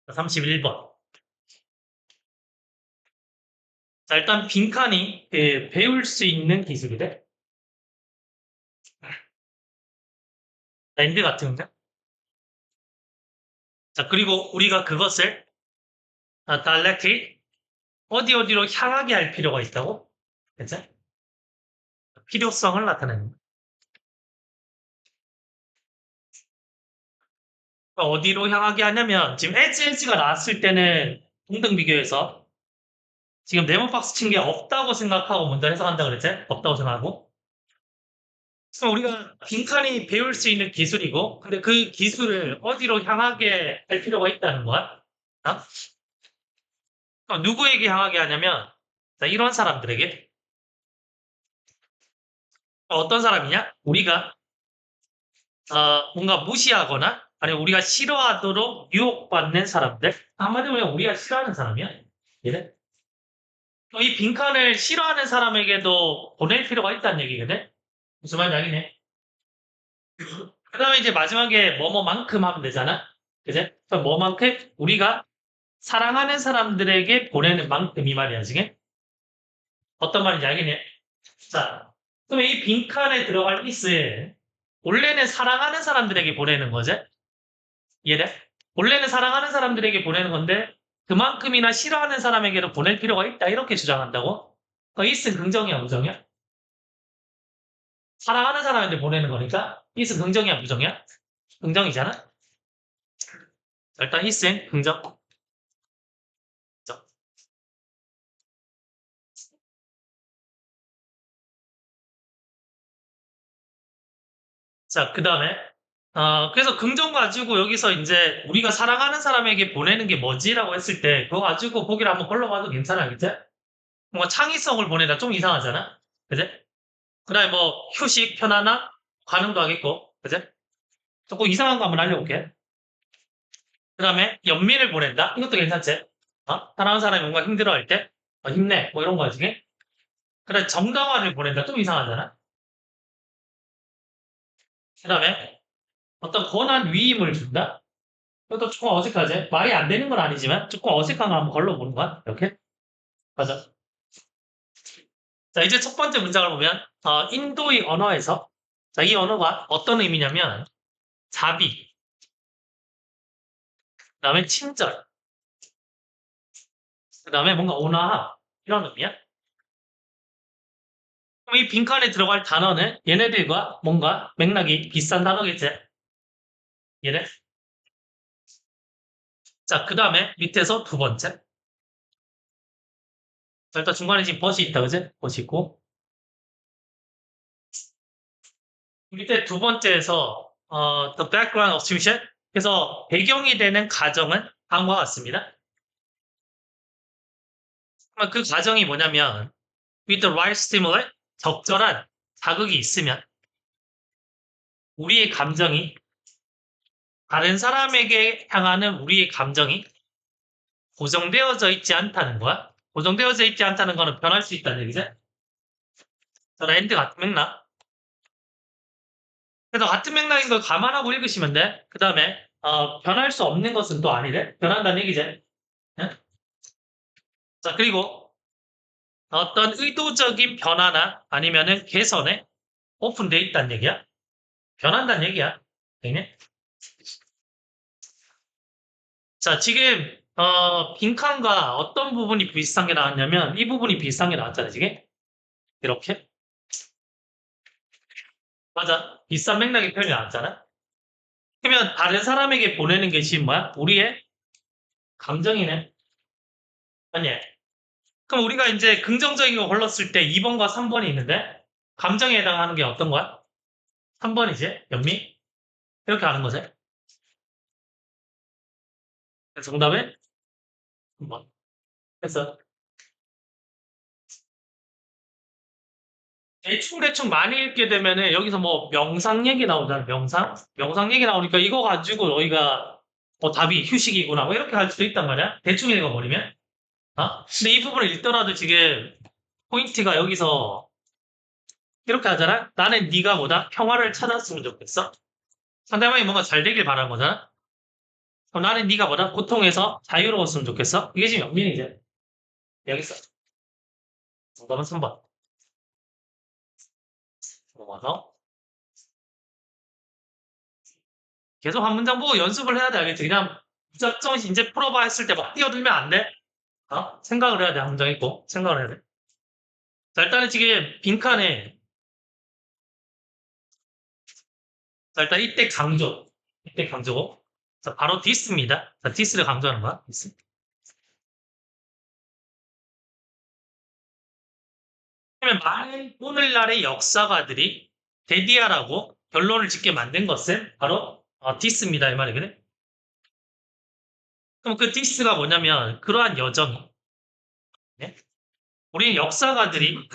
31번. 자, 일단 빈칸이 배울 수 있는 기술이래. 랜드 같은 거. 자, 그리고 우리가 그것을 directly 어디로 향하게 할 필요가 있다고? 그치? 필요성을 나타내는 거. 그러니까 어디로 향하게 하냐면 지금 엣지가 나왔을 때는 동등 비교해서 지금 네모박스 친 게 없다고 생각하고 먼저 해석한다 그랬지? 없다고 생각하고. 그럼 우리가 빈칸이 배울 수 있는 기술이고, 근데 그 기술을 어디로 향하게 할 필요가 있다는 거야. 어? 그럼 누구에게 향하게 하냐면, 자, 이런 사람들에게. 어떤 사람이냐? 우리가 뭔가 무시하거나, 아니면 우리가 싫어하도록 유혹받는 사람들. 한마디로 그냥 우리가 싫어하는 사람이야. 얘네. 이 빈칸을 싫어하는 사람에게도 보낼 필요가 있다는 얘기거든? 무슨 말인지 알겠네? 그 다음에 이제 마지막에 뭐뭐만큼 하면 되잖아? 그제? 그럼 뭐만큼? 우리가 사랑하는 사람들에게 보내는 만큼 이 말이야, 지금? 어떤 말인지 알겠네? 자, 그럼 이 빈칸에 들어갈 있을 원래는 사랑하는 사람들에게 보내는 거지? 이해돼? 원래는 사랑하는 사람들에게 보내는 건데 그만큼이나 싫어하는 사람에게도 보낼 필요가 있다 이렇게 주장한다고? 있은 긍정이야 부정이야? 사랑하는 사람한테 보내는 거니까 있은 긍정이야 부정이야? 긍정이잖아? 자, 일단 있은 긍정. 긍정. 자, 그 다음에 그래서 긍정 가지고 여기서 이제 우리가 사랑하는 사람에게 보내는 게 뭐지라고 했을 때 그거 가지고 보기를 한번 걸러봐도 괜찮아, 그치? 뭔가 창의성을 보내다 좀 이상하잖아? 그치? 그 다음에 뭐 휴식, 편안함, 가능도 하겠고, 그치? 조금 이상한 거 한번 알려볼게. 그 다음에 연민을 보낸다? 이것도 괜찮지? 사랑하는 사람이 뭔가 힘들어할 때 힘내, 뭐 이런 거 가지고. 그다음에 정당화를 보낸다? 좀 이상하잖아? 그 다음에 어떤 권한 위임을 준다? 이것도 조금 어색하지? 말이 안 되는 건 아니지만 조금 어색한 거 한번 걸러보는 거야. 이렇게. 맞아. 자, 이제 첫 번째 문장을 보면 인도의 언어에서 자, 이 언어가 어떤 의미냐면 자비, 그다음에 친절, 그다음에 뭔가 온화함 이런 의미야. 그럼 이 빈칸에 들어갈 단어는 얘네들과 뭔가 맥락이 비슷한 단어겠지? 얘네. 자, 그다음에 밑에서 두 번째. 자, 일단 중간에 지금 벗이 있다, 그지? 벗이 있고. 밑에 두 번째에서 the background assumption. 그래서 배경이 되는 가정은 다음과 같습니다. 그러면 그 가정이 뭐냐면 with the right stimuli, 적절한 자극이 있으면 우리의 감정이 다른 사람에게 향하는 우리의 감정이 고정되어져 있지 않다는 거야. 고정되어져 있지 않다는 거는 변할 수 있다는 얘기지. 자, 랜드 같은 맥락. 그래서 같은 맥락인 걸 감안하고 읽으시면 돼. 그 다음에 변할 수 없는 것은 또 아니래. 변한다는 얘기지. 응? 자, 그리고 어떤 의도적인 변화나 아니면은 개선에 오픈되어 있다는 얘기야. 변한다는 얘기야. 되네? 자, 지금 빈칸과 어떤 부분이 비슷한 게 나왔냐면 이 부분이 비슷한 게 나왔잖아, 지금. 이렇게. 맞아. 비슷한 맥락의 표현이 나왔잖아. 그러면 다른 사람에게 보내는 게 지금 뭐야? 우리의 감정이네. 아니. 그럼 우리가 이제 긍정적인 거 걸렀을 때 2번과 3번이 있는데 감정에 해당하는 게 어떤 거야? 3번이지? 연미? 이렇게 하는 거지. 그래서 정답은 3번. 그래서 대충대충 많이 읽게 되면은 여기서 뭐 명상 얘기 나오잖아. 명상? 명상 얘기 나오니까 이거 가지고 너희가 답이 휴식이구나. 뭐 이렇게 할 수도 있단 말이야. 대충 읽어버리면. 근데 이 부분을 읽더라도 지금 포인트가 여기서 이렇게 하잖아. 나는 네가 뭐다? 평화를 찾았으면 좋겠어. 상대방이 뭔가 잘 되길 바라는 거잖아. 그럼 나는 네가 뭐다? 고통에서 자유로웠으면 좋겠어? 이게 지금 영민이지. 여기 있어. 정답은 3번. 넘어가서. 계속 한 문장 보고 연습을 해야 돼, 알겠지? 그냥 무작정 이제 풀어봐 했을 때 막 뛰어들면 안 돼. 생각을 해야 돼, 한 문장 있고. 생각을 해야 돼. 자, 일단은 지금 빈칸에, 자, 일단 이때 강조. 이때 강조고. 자, 바로 디스입니다. 자, 디스를 강조하는 거야. 디스. 그러면 많은 오늘날의 역사가들이 데디아라고 결론을 짓게 만든 것은 바로 디스입니다. 이 말이거든. 그럼 그 디스가 뭐냐면 그러한 여정이 네? 우리 역사가들이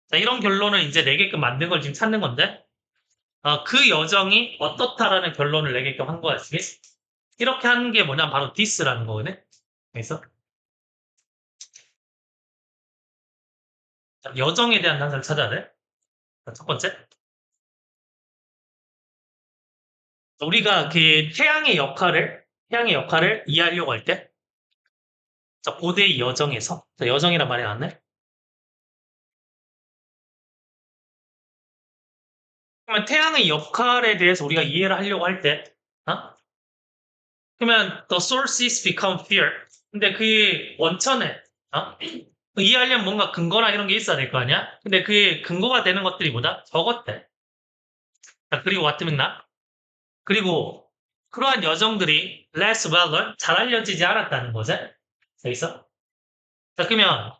자, 이런 결론을 이제 내게끔 만든 걸 지금 찾는 건데 그 여정이 어떻다라는 결론을 내게끔 한 거야. 지금. 이렇게 하는 게 뭐냐면 바로 디스라는 거거든. 그래서 자, 여정에 대한 단서를 찾아야 돼. 자, 첫 번째. 우리가 그 태양의 역할을 이해하려고 할 때, 자, 고대의 여정에서, 자, 여정이란 말이 나왔네? 그러면 태양의 역할에 대해서 우리가 이해를 하려고 할 때, 어? 그러면 the sources become fear. 근데 그 원천에, 어? 이해하려면 뭔가 근거나 이런 게 있어야 될 거 아니야? 근데 그 근거가 되는 것들이 뭐다? 저것들. 자, 그리고 와트맥나? 그리고 그러한 여정들이 less well known, 잘 알려지지 않았다는 거지? 여기서? 자, 그러면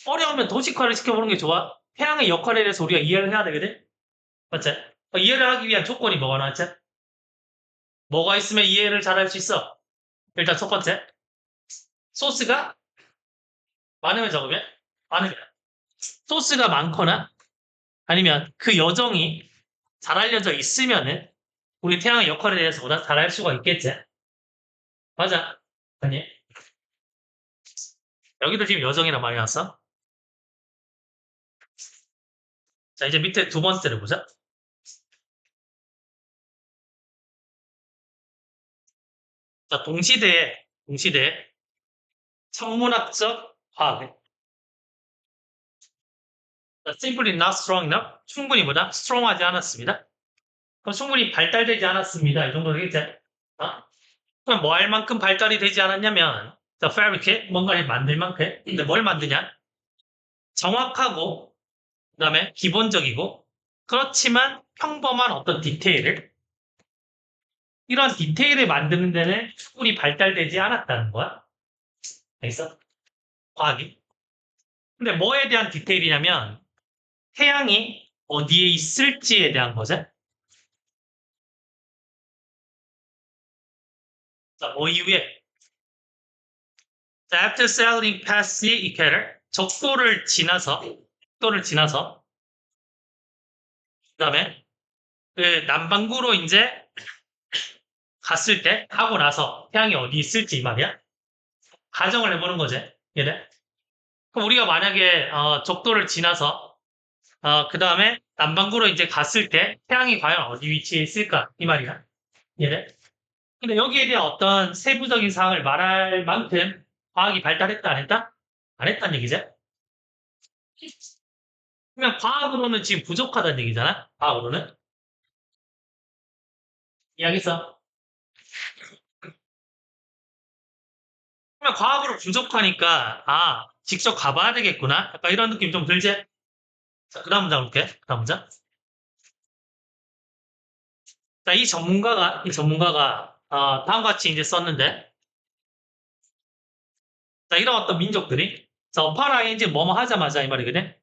어려우면 도식화를 시켜보는 게 좋아. 태양의 역할에 대해서 우리가 이해를 해야 되거든? 맞지? 이해를 하기 위한 조건이 뭐가 나왔지? 뭐가 있으면 이해를 잘 할 수 있어? 일단 첫 번째, 소스가 많으면 적으면? 많으면. 소스가 많거나 아니면 그 여정이 잘 알려져 있으면은 우리 태양의 역할에 대해서 보다 잘 알 수가 있겠지? 맞아. 아니, 여기도 지금 여정이란 말이 나왔어. 자, 이제 밑에 두 번째를 보자. 자, 동시대에 천문학적 화학. simply not strong enough. 충분히 보다 strong하지 않았습니다. 그럼 충분히 발달되지 않았습니다. 이 정도 되겠지? 그럼 뭐 할 만큼 발달이 되지 않았냐면, 자, fabricate, 뭔가를 만들 만큼. 근데 뭘 만드냐? 정확하고, 그 다음에 기본적이고, 그렇지만 평범한 어떤 디테일을, 이런 디테일을 만드는 데는 충분히 발달되지 않았다는 거야. 알겠어? 과학이. 근데 뭐에 대한 디테일이냐면, 태양이 어디에 있을지에 대한 거죠. 자, 뭐 이후에 자, after sailing past the equator, 적도를 지나서 그다음에 그 남반구로 이제 갔을 때 하고 나서 태양이 어디 있을지 이 말이야. 가정을 해보는 거지. 얘네. 그럼 우리가 만약에 적도를 지나서 그다음에 남반구로 이제 갔을 때 태양이 과연 어디 위치에 있을까 이 말이야. 얘네. 근데 여기에 대한 어떤 세부적인 사항을 말할 만큼 과학이 발달했다 안 했다? 안 했다는 얘기지. 그냥 과학으로는 지금 부족하다는 얘기잖아. 과학으로는. 이해하겠어? 그러면 과학으로 부족하니까 직접 가봐야 되겠구나. 약간 이런 느낌 좀 들지? 자, 그 다음 문장 볼게. 그 다음 문장. 자, 이 전문가가 다음과 같이 이제 썼는데 자, 이런 어떤 민족들이 자, 어파라에 이제 뭐뭐 하자마자 이 말이거든.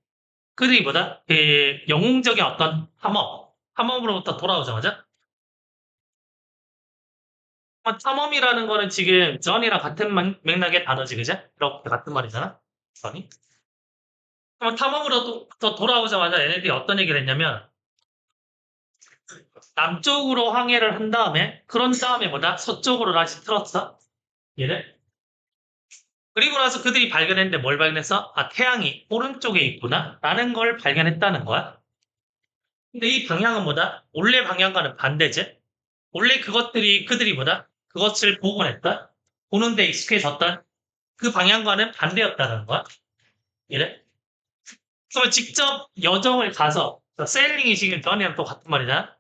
그들이 뭐다? 그 영웅적인 어떤 탐험으로부터 돌아오자마자 탐험이라는 거는 지금 전이랑 같은 맥락의 단어지, 그죠? 이렇게 같은 말이잖아. 전이. 그럼 탐험으로 또 돌아오자마자 얘네들이 어떤 얘기를 했냐면 남쪽으로 항해를 한 다음에 그런 다음에 뭐다? 서쪽으로 다시 틀었어. 얘를. 그리고 나서 그들이 발견했는데 뭘 발견했어? 태양이 오른쪽에 있구나 라는 걸 발견했다는 거야. 근데 이 방향은 뭐다? 원래 방향과는 반대지. 원래 그들이 뭐다? 그것을 보곤 했다? 보는데 익숙해졌다? 그 방향과는 반대였다는 거야. 이래? 그러면 직접 여정을 가서, 세일링이 지금 전이랑 또 같은 말이잖아?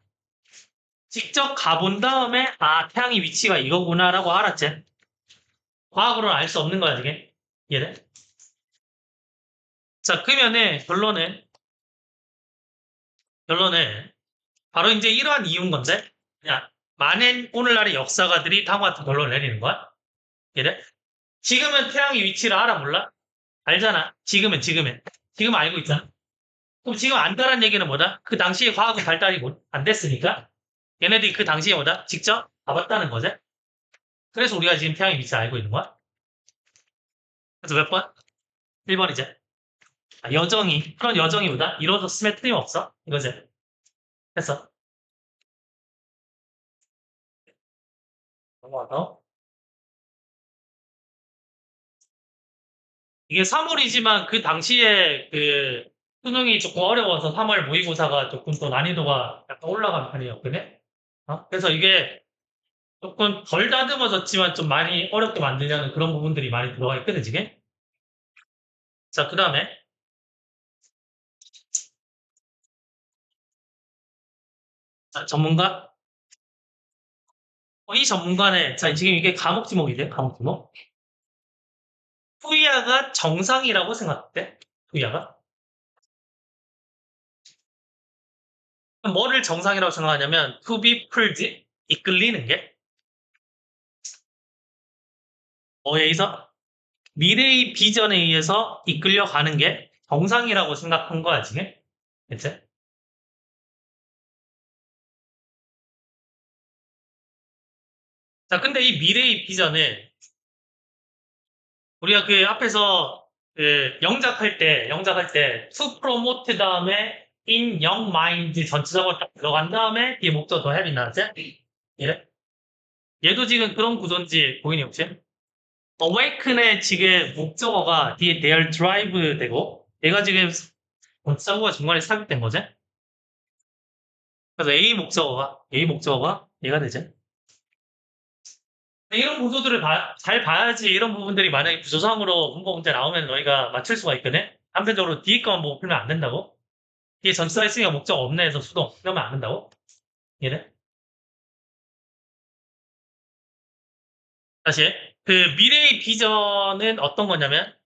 직접 가본 다음에, 아, 태양의 위치가 이거구나라고 알았지? 과학으로는 알 수 없는 거야, 이게. 이래? 자, 그러면은, 결론은, 바로 이제 이러한 이유인 건데, 야, 많은 오늘날의 역사가들이 다음과 같은 결론을 내리는 거야. 이래? 지금은 태양의 위치를 알아, 몰라? 알잖아. 지금 알고 있잖아. 그럼 지금 안다는 얘기는 뭐다? 그 당시에 과학은 발달이 안 됐으니까 얘네들이 그 당시에 뭐다? 직접 가봤다는 거지. 그래서 우리가 지금 태양의 위치를 알고 있는 거야. 그래서 몇 번? 1번이지. 그런 여정이 뭐다? 이루어졌음에 틀림없어. 이거지. 됐어. 넘어가서. 이게 3월이지만 그 당시에 그 수능이 조금 어려워서 3월 모의고사가 조금 더 난이도가 약간 올라간 편이었거든. 그래서 이게 조금 덜 다듬어졌지만 좀 많이 어렵게 만들려는 그런 부분들이 많이 들어가 있거든, 지금. 자, 그 다음에 전문가. 이 전문가는 자, 지금 이게 과목 지목이래, 과목 지목. 후이아가 정상이라고 생각돼? 후이아가? 그럼 뭐를 정상이라고 생각하냐면 to be pulled, 이끌리는 게 뭐에 의해서 미래의 비전에 의해서 이끌려가는 게 정상이라고 생각한 거야, 지금. 그치? 자, 근데 이 미래의 비전을 우리가 그 앞에서 그 영작할 때 to promote 다음에 in young mind 전체적으로 딱 들어간 다음에 뒤에 목적 더 heavy 나왔지? 이래? 얘도 지금 그런 구조인지 보이니 혹시? awaken의 지금 목적어가 뒤에 their drive 되고 얘가 지금 전치사구가 중간에 삽입된 거지? 그래서 A 목적어가 얘가 되지? 이런 구조들을 잘 봐야지 이런 부분들이 만약에 부조상으로 문법 문제 나오면 너희가 맞출 수가 있거든? 한편적으로 뒤에 거만 보고 풀면 안 된다고? 뒤에 전치사 있으니까 목적 없네 해서 수동 그러면 안 된다고? 얘네? 다시 그 미래의 비전은 어떤 거냐면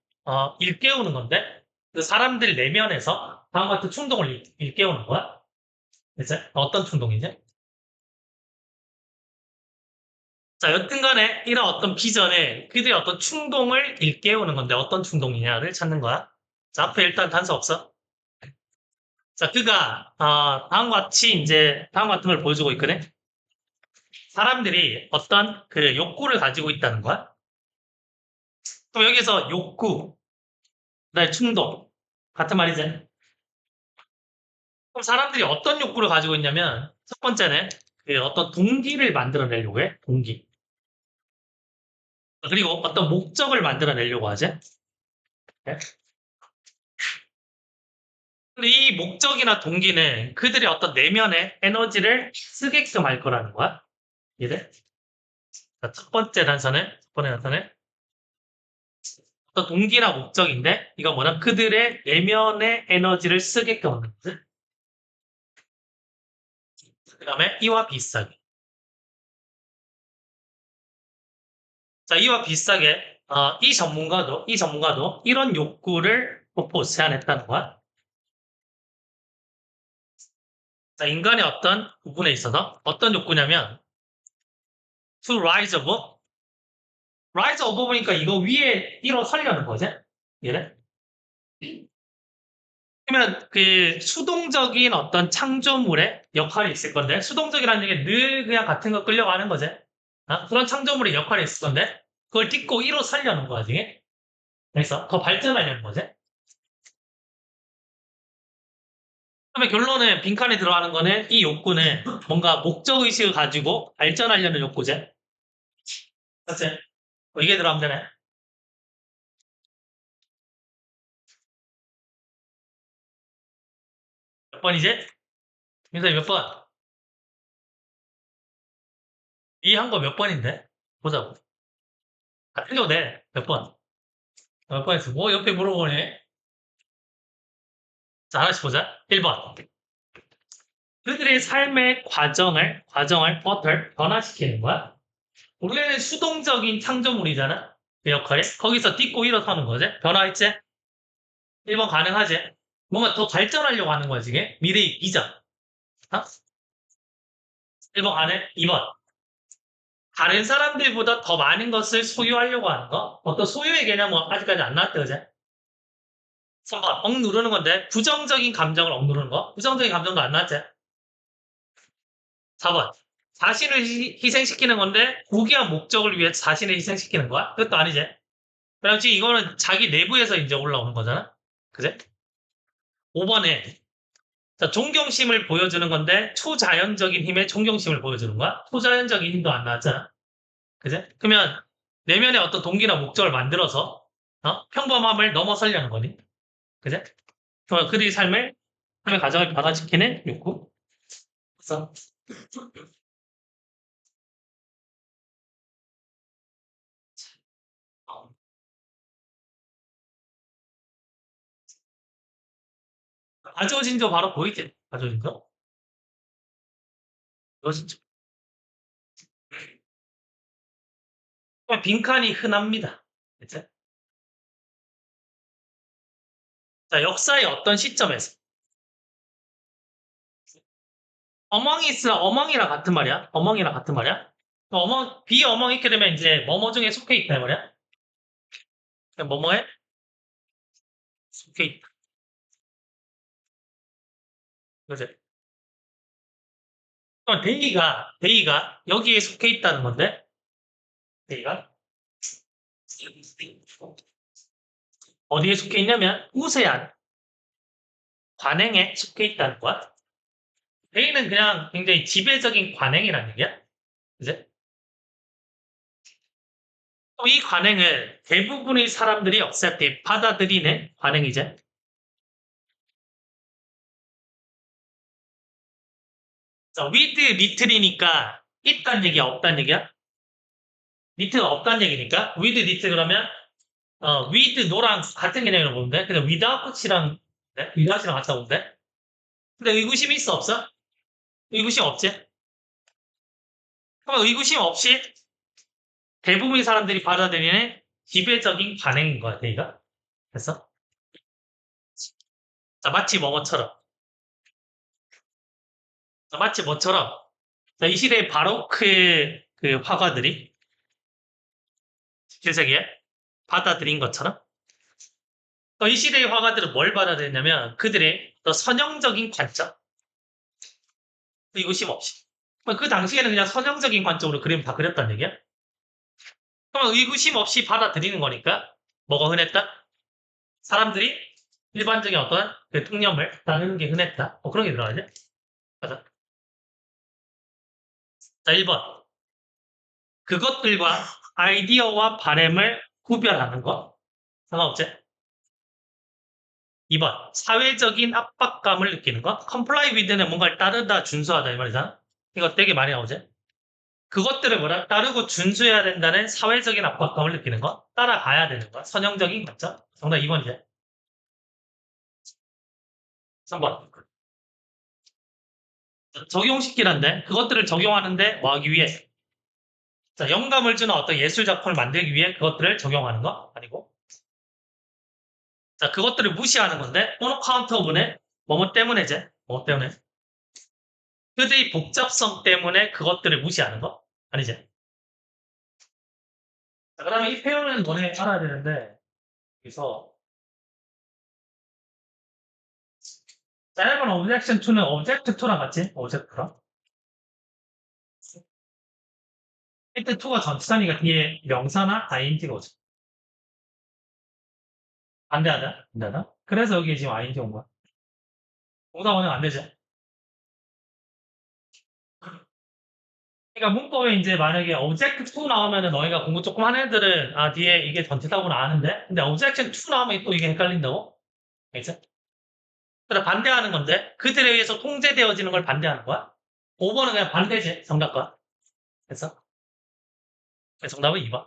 일깨우는 건데 그 사람들 내면에서 다음과 같은 충동을 일깨우는 거야. 이제 어떤 충동이지? 자, 여튼간에 이런 어떤 비전에 그들의 어떤 충동을 일깨우는 건데 어떤 충동이냐를 찾는 거야. 자, 앞에 일단 단서 없어. 자, 그가 다음과 같은 걸 보여주고 있거든. 사람들이 어떤 그 욕구를 가지고 있다는 거야. 그럼 여기서 욕구, 그다음에 충동 같은 말이지. 그럼 사람들이 어떤 욕구를 가지고 있냐면 첫 번째는 그 어떤 동기를 만들어내려고 해. 동기. 그리고 어떤 목적을 만들어내려고 하지. 네? 근데 이 목적이나 동기는 그들의 어떤 내면의 에너지를 쓰게끔 할 거라는 거야. 이해? 자, 첫 번째 단서는 어떤 동기나 목적인데 이거 뭐냐? 그들의 내면의 에너지를 쓰게끔 하는 거지. 그 다음에 이와 비슷하게. 자, 이와 비슷하게 이 전문가도 이런 욕구를 제안했다는 거야. 자, 인간의 어떤 부분에 있어서 어떤 욕구냐면 to rise above. rise above니까 이거 위에 일어서려는 거지. 얘네. 그러면 그 수동적인 어떤 창조물의 역할이 있을 건데 수동적이라는 게 늘 그냥 같은 거 끌려가는 거지. 그런 창조물의 역할이 있을 건데 그걸 딛고 일어서려는 거지. 그래서 더 발전하려는 거지. 그러면 결론은 빈칸에 들어가는 거는 이 욕구는 뭔가 목적의식을 가지고 발전하려는 욕구지. 맞지? 이게 들어가면 되네. 몇 번이지? 민서이 몇 번? 이 한 거 몇 번인데? 보자고. 아, 틀려도 돼. 몇 번? 몇 번 했어? 뭐 옆에 물어보네. 자, 하나씩 보자. 1번. 그들의 삶의 과정을 변화시키는 거야. 원래는 수동적인 창조물이잖아. 그 역할이. 거기서 딛고 일어서는 거지. 변화했지? 1번 가능하지? 뭔가 더 발전하려고 하는 거지, 이게. 미래의 비전. 어? 1번 가능? 2번. 다른 사람들보다 더 많은 것을 소유하려고 하는 거. 어떤 소유의 개념은 아직까지 안 나왔대, 그제? 3번. 억 누르는 건데, 부정적인 감정을 억 누르는 거. 부정적인 감정도 안 나왔지? 4번. 자신을 희생시키는 건데, 고귀한 목적을 위해 자신을 희생시키는 거야? 그것도 아니지? 그럼 지금 이거는 자기 내부에서 이제 올라오는 거잖아? 그제? 5번에, 자, 존경심을 보여주는 건데, 초자연적인 힘에 존경심을 보여주는 거야? 초자연적인 힘도 안 나왔잖아? 그제? 그러면, 내면의 어떤 동기나 목적을 만들어서, 평범함을 넘어서려는 거니? 그제? 그들의 삶의 과정을 변화시키는 욕구. 그래서, 어, 가조진조 바로 보이지? 가조진조? 이거 진짜. 빈칸이 흔합니다. 그치? 자, 역사의 어떤 시점에서. 어멍이스랑 어멍이랑 같은 말이야? 어멍이랑 같은 말이야? 비어멍 있게 되면 이제 뭐뭐 중에 속해 있다, 이 말이야? 그냥 뭐뭐에 속해 있다. 그지? 그럼 데이가 여기에 속해 있다는 건데, 데이가 어디에 속해 있냐면, 우세한 관행에 속해 있다는 거야. 데이는 그냥 굉장히 지배적인 관행이라는 얘기야. 그지? 또 이 관행을 대부분의 사람들이 accept, 받아들이는 관행이지. 자, with little이니까 있다는 얘기야, 없다는 얘기야? 리트가 없다는 얘기니까 with 리트 그러면 with no랑 같은 개념으로 보는데 근데 without이랑 네? without이랑 같다 보는데 근데 의구심이 있어 없어? 의구심 없지? 그러면 의구심 없이 대부분의 사람들이 받아들이는 지배적인 관행인 거야 얘가 됐어? 자 마치 뭐뭐처럼 자, 마치 뭐처럼 자, 이 시대의 바로크의 그 화가들이 17세기에 받아들인 것처럼 이 시대의 화가들은 뭘 받아들였냐면 그들의 더 선형적인 관점 의구심 없이. 그 당시에는 그냥 선형적인 관점으로 그림 다 그렸단 얘기야? 그럼 의구심 없이 받아들이는 거니까 뭐가 흔했다? 사람들이 일반적인 어떤 대통령을 따르는 게 흔했다. 그런 게 들어가지? 맞아. 자, 1번. 그것들과 아이디어와 바램을 구별하는 것. 상관없지? 2번. 사회적인 압박감을 느끼는 것. comply with는 뭔가를 따르다, 준수하다 이 말이잖아. 이거 되게 많이 나오지? 그것들을 뭐라 따르고 준수해야 된다는 사회적인 압박감을 느끼는 것, 따라가야 되는 것, 선형적인 관점. 정답 2번이제. 3번. 적용시키는데 그것들을 적용하는데 뭐 하기 위해? 자, 영감을 주는 어떤 예술 작품을 만들기 위해 그것들을 적용하는 거 아니고. 자, 그것들을 무시하는 건데 오너 카운터분의 뭐뭐 때문에제? 뭐 때문에? 그들의 복잡성 때문에 그것들을 무시하는 거 아니지? 자, 그러면 이 표현은 너네 알아야 되는데 여기서 자, 1번 objection to는 object to랑 같지? object랑. 히트 2가 전치사니까 뒤에 명사나 ing가 오죠. 반대하자. 반대하다. 그래서 여기 지금 ing 온 거야. 오다 보면 안 되죠. 그러니까 문법에 이제 만약에 object 2 나오면은 너희가 공부 조금 한 애들은 뒤에 이게 전치사구나 아는데 근데 objection 2 나오면 또 이게 헷갈린다고? 알겠어? 그래서 반대하는 건데 그들에 의해서 통제되어지는 걸 반대하는 거야. 5번은 그냥 반대지 정답과. 됐어? 정답은 2번.